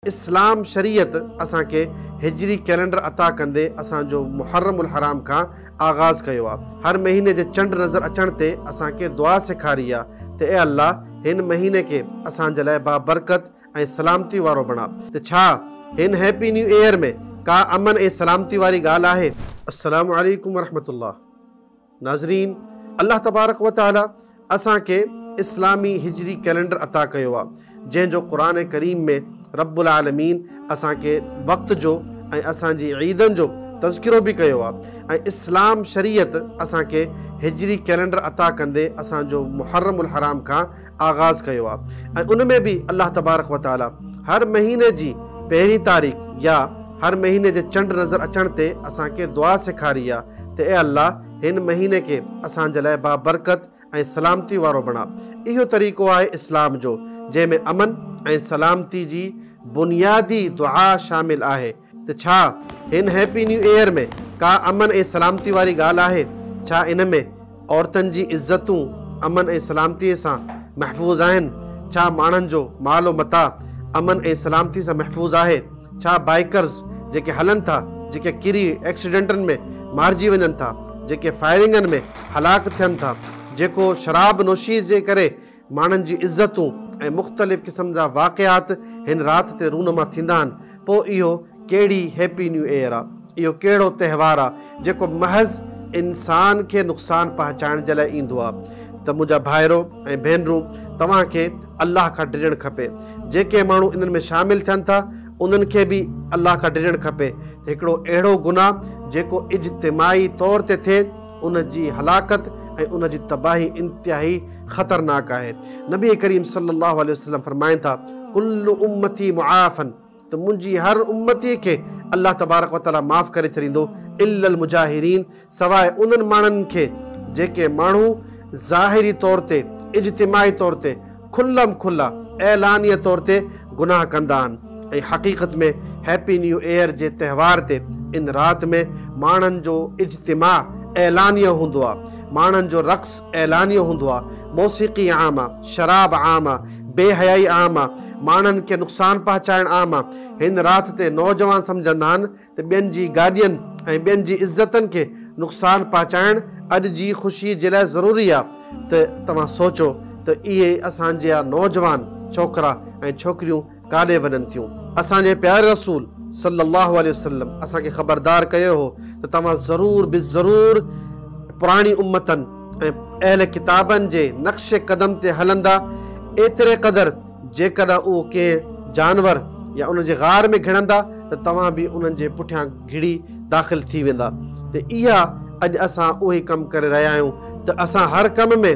इस्लाम शरीयत असां के हिजरी कैलेंडर अता कंदे असांजो मुहर्रमुल हराम का आगाज़ कयो आहे। हर महीने जे चंड नज़र अचण ते असां के दुआ सेखारी आहे त ए अल्लाह हिन महीने के असांजे लाइ बाबरकत ऐं सलामती वारो बणा। त छा हिन हैप्पी न्यू ईयर में का अमन ऐं सलामती वारी ॻाल्हि आहे? अस्सलामु अलैकुम वरहमतुल्लाह। नाज़रीन, अल्लाह तबारक व तआला असां के इस्लामी हिजरी कैलेंडर अता कयो आहे, जंहिंजो क़ुरान करीम में रब्बुल आलमीन असां के वक़्त जो ऐं असांजी ईदनि जो तज़किरो भी कयो आहे। ऐं इस्लाम शरीयत असां के हिजरी कैलेंडर अता कंदे असांजो मुहर्रमुल हराम का आगाज़ कयो आहे। ऐं उन में भी अल्लाह तबारक व तआला हर महीने जी पहिरीं तारीख़ या हर महीने जे चंड नज़र अचण ते असां के दुआ सेखारी आहे त ए अल्लाह हिन महीने के असांजे लाइ बाबरकत ऐं सलामती वारो बणा। इहो तरीक़ो आहे इस्लाम जो, जंहिंमें अमन ऐं सलामती जी बुनियादी दुआ शामिल आहे। त छा हिन हैप्पी न्यू ईयर में का अमन ऐं सलामती वारी ॻाल्हि आहे? छा इन में औरतुनि जी इज़तूं अमन ऐं सलामतीअ सां महफ़ूज़ आहिनि? छा माण्हुनि जो मालो मता अमन ऐं सलामती सां महफ़ूज़ आहे? छा बाइकर्स जेके हलन था, जेके किरी एक्सीडेंटनि में मारिजी वञनि था, जेके फायरिंगनि में हलाक थियनि था, जेको शराब नोशी जे करे माण्हुनि जी इज़तूं ऐं मुख़्तलिफ़ क़िस्म जा वाक़ियात हिन राति ते रूनमा थींदा आहिनि, पोइ इहो कहिड़ी हैप्पी न्यू ईयर आहे? इहो कहिड़ो त्योहार आहे जेको महज़ इंसान के नुक़सान पहुचाइण जे लाइ ईंदो आहे? त मुंहिंजा भाइरो ऐं भेनरूं, तव्हांखे अल्लाह खां डिॼणु खपे। जेके माण्हू इन्हनि में शामिल थियनि था उन्हनि खे बि अल्लाह खां डिॼणु खपे। हिकिड़ो अहिड़ो गुनाह जेको इज्तिमाई तौर ते थिए, उन जी हलाकत ऐं उन जी तबाही इंतिहाई ख़तरनाक आहे। नबी करीम सल्लल्लाहु अलैहि वसल्लम फरमाइनि था, कुल्लु उम्मती मुआफ़न, त मुंहिंजी हर उम्मतीअ खे अल्लाह तबारक व तआला माफ़ करे छॾींदो, इल्लल मुजाहिरीन, सवाइ उन्हनि माण्हुनि खे जेके माण्हू ज़ाहिरी तौर ते, इज्तिमाई तौर ते, खुल्लम खुल्ला ऐलानिय तौर ते गुनाह कंदा आहिनि। ऐं हक़ीक़त में हैप्पी न्यू ईयर जे त्यौहार ते इन राति में माण्हुनि जो इज्तिमा ऐलानिय हूंदो आहे, माण्हुनि जो रक़्स ऐलानियो हूंदो आहे, मौसीक़ी आम आहे, शराब आम आहे, बेहयाई आम आहे, माण्हुनि खे नुक़सानु पहुचाइण आम आहे। हिन राति ते नौजवान सम्झंदा आहिनि त ॿियनि जी गाॾियुनि ऐं ॿियनि जी इज़तनि खे नुक़सानु पहुचाइण अॼु जी ख़ुशी जे लाइ ज़रूरी आहे। त तव्हां सोचो त इहे असांजा नौजवान छोकिरा ऐं छोकिरियूं काॾे वञनि थियूं? असांजे प्यारे रसूल सल्लल्लाहु अलैहि वसल्लम असांखे ख़बरदार कयो हो त तव्हां ज़रूर बि ज़रूर पुराणी उम्मतनि ऐं अहल किताबनि जे नक्शे क़दम ते हलंदा, एतिरे क़दुरु जेकॾहिं उहो कंहिं जानवर या उन जे गार में घिड़ंदा त तव्हां बि उन्हनि जे पुठियां घिड़ी दाख़िल थी वेंदा। त इहा अॼु असां उहो ई कमु करे रहिया आहियूं त असां हर कम में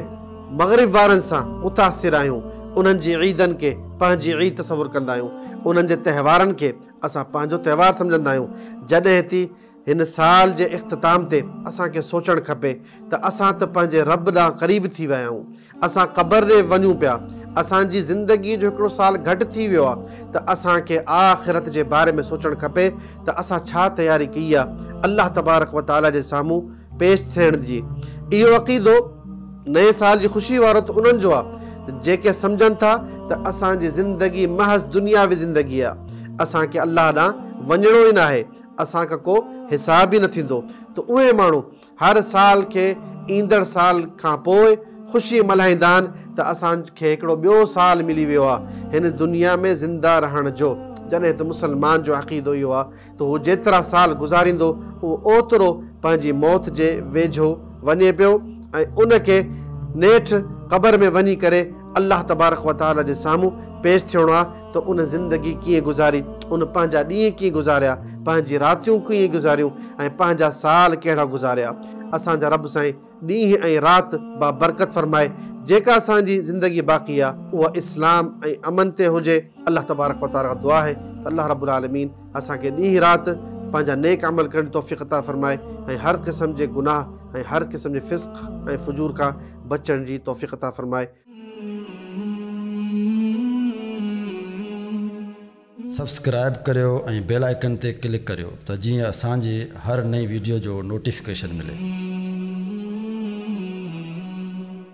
मग़रिब वारनि सां मुतासिर आहियूं। उन्हनि जी ईदनि खे पंहिंजी ईद तसवुरु कंदा आहियूं, उन्हनि जे त्योहारनि खे असां पंहिंजो त्योहार सम्झंदा आहियूं। जॾहिं थी हिन साल जे इख़्तिताम ते असांखे सोचणु खपे त असां त पंहिंजे रब ॾांहुं क़रीब थी विया आहियूं, असां क़बर ॾे वञूं पिया, असांजी ज़िंदगी जो हिकिड़ो साल घटि थी वियो आहे, त असांखे आख़िरत जे बारे में सोचणु खपे त असां छा तयारी कई आहे अल्लाह तबारक व तआला जे साम्हूं पेश थियण जी। इहो अक़ीदो नए साल जी ख़ुशी वारो त उन्हनि जो आहे जेके सम्झनि था त असांजी ज़िंदगी महज़ दुनियावी ज़िंदगी आहे, असांखे अल्लाह ॾांहुं वञिणो ई न आहे, असांखां को हिसाब ई न थींदो। त उहे माण्हू हर साल खे ईंदड़ साल खां पोइ ख़ुशी मल्हाईंदा आहिनि त असांखे हिकिड़ो ॿियो साल मिली वियो आहे हिन दुनिया में ज़िंदा रहण जो। जॾहिं त मुस्लमान जो अक़ीदो इहो आहे त हू जेतिरा साल गुज़ारींदो उहो ओतिरो पंहिंजी मौत जे वेझो वञे पियो ऐं उनखे नेठि क़बर में वञी करे अल्लाह तबारक व तआला जे साम्हूं पेश थियणो आहे त उन ज़िंदगी कीअं गुज़ारी, उन पंहिंजा ॾींहं कीअं गुज़ारिया, पंहिंजी रातियूं कीअं गुज़ारियूं ऐं पंहिंजा साल कहिड़ा गुज़ारिया। असांजा रब साईं ॾींहं ऐं राति बाबरकत फरमाए। जेका असांजी ज़िंदगी बाक़ी आहे उहा इस्लाम ऐं अमन ते हुजे। अल्लाह तबारक व तआला दुआ आहे अल्लाह रब्बुल आलमीन असांखे ॾींहं राति पंहिंजा नेक अमल करण जी तौफ़ीक़ अता फरमाए ऐं हर क़िस्म जे गुनाह ऐं हर क़िस्म जे फ़िस्क़ ऐं फुजूर खां बचण जी तौफ़ीक़ अता फरमाए। सब्सक्राइब करियो ऐं बेल आइकन ते क्लिक करियो त जीअं असांजी हर नई वीडियो जो नोटिफिकेशन मिले।